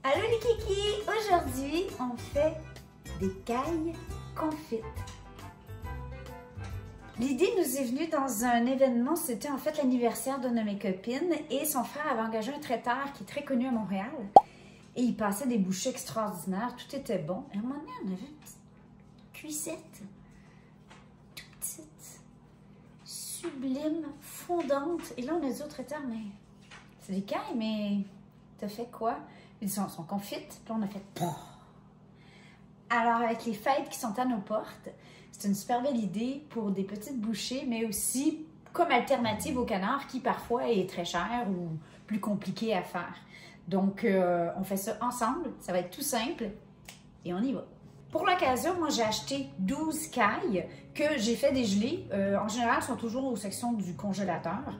Allô les kikis! Aujourd'hui, on fait des cailles confites. L'idée nous est venue dans un événement, c'était en fait l'anniversaire d'une de mes copines et son frère avait engagé un traiteur qui est très connu à Montréal. Et il passait des bouchées extraordinaires, tout était bon. Et à un moment donné, on avait une petite cuissette, toute petite, sublime, fondante. Et là, on a dit au traiteur, mais c'est des cailles, mais t'as fait quoi? Ils sont confites. Puis là, on a fait POUH! Alors, avec les fêtes qui sont à nos portes, c'est une super belle idée pour des petites bouchées, mais aussi comme alternative au canard qui parfois est très cher ou plus compliqué à faire. Donc, on fait ça ensemble. Ça va être tout simple et on y va. Pour l'occasion, moi, j'ai acheté 12 cailles que j'ai fait dégeler. En général, elles sont toujours aux sections du congélateur.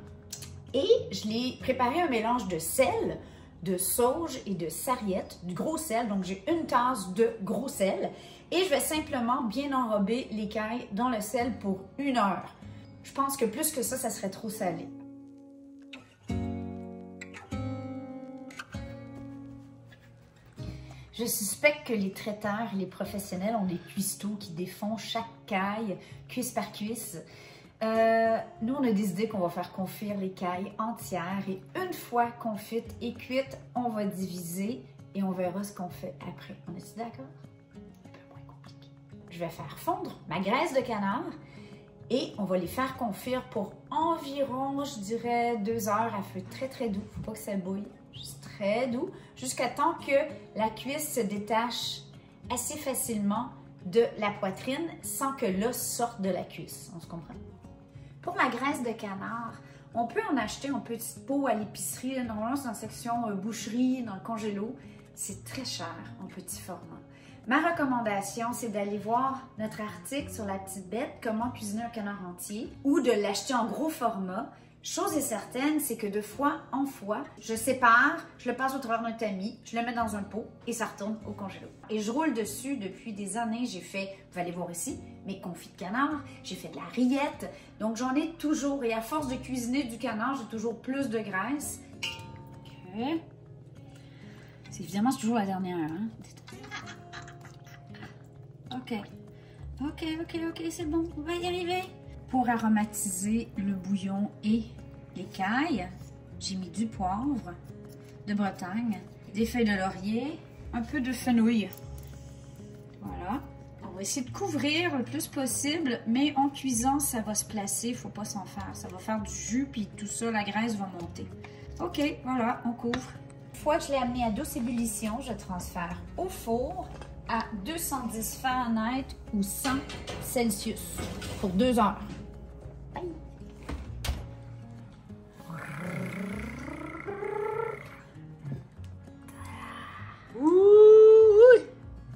Et je l'ai préparé un mélange de sel, de sauge et de sarriette, du gros sel. Donc, j'ai une tasse de gros sel. Et je vais simplement bien enrober les cailles dans le sel pour 1 heure. Je pense que plus que ça serait trop salé. Je suspecte que les traiteurs et les professionnels ont des cuistots qui défont chaque caille, cuisse par cuisse. Nous, on a décidé qu'on va faire confire les cailles entières et une fois confites et cuites, on va diviser et on verra ce qu'on fait après. On est-tu d'accord? Un peu moins compliqué. Je vais faire fondre ma graisse de canard et on va les faire confire pour environ, je dirais, 2 heures à feu très très doux. Faut pas que ça bouille, juste très doux, jusqu'à temps que la cuisse se détache assez facilement de la poitrine sans que l'os sorte de la cuisse. On se comprend? Pour la graisse de canard, on peut en acheter en petite pot à l'épicerie. Normalement, c'est dans la section boucherie, dans le congélo. C'est très cher en petit format. Ma recommandation, c'est d'aller voir notre article sur la petite bête, comment cuisiner un canard entier, ou de l'acheter en gros format. Chose est certaine, c'est que de fois en fois, je sépare, je le passe au travers d'un tamis, je le mets dans un pot et ça retourne au congélo. Et je roule dessus depuis des années. J'ai fait, vous allez voir ici, mes confits de canard, j'ai fait de la rillette. Donc j'en ai toujours, et à force de cuisiner du canard, j'ai toujours plus de graisse. Ok. C'est évidemment toujours la dernière, hein? Ok. Ok, c'est bon, on va y arriver. Pour aromatiser le bouillon et les cailles, j'ai mis du poivre de Bretagne, des feuilles de laurier, un peu de fenouil. Voilà. On va essayer de couvrir le plus possible, mais en cuisant, ça va se placer, il ne faut pas s'en faire. Ça va faire du jus, puis tout ça, la graisse va monter. Ok, voilà, on couvre. Une fois que je l'ai amené à douce ébullition, je transfère au four à 210 Fahrenheit ou 100 Celsius pour 2 heures. Ouh!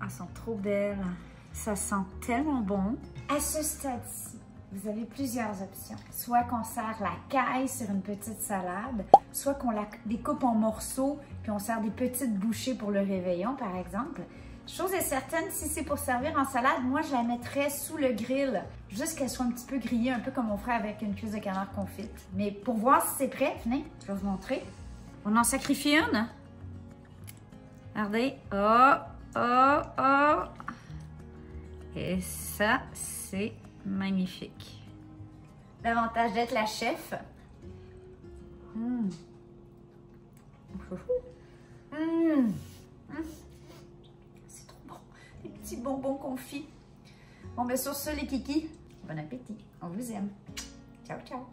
Elles sont trop belles. Ça sent tellement bon. À ce stade-ci, vous avez plusieurs options. Soit qu'on sert la caille sur une petite salade, soit qu'on la découpe en morceaux puis on sert des petites bouchées pour le réveillon, par exemple. Chose est certaine, si c'est pour servir en salade, moi je la mettrais sous le grill, juste qu'elle soit un petit peu grillée, un peu comme on ferait avec une cuisse de canard confite. Mais pour voir si c'est prêt, venez, je vais vous montrer. On en sacrifie une. Regardez. Oh! Et ça, c'est magnifique. L'avantage d'être la chef. C'est trop bon. Des petits bonbons confits. Bon, ben sur ce, les kikis, bon appétit. On vous aime. Ciao, ciao.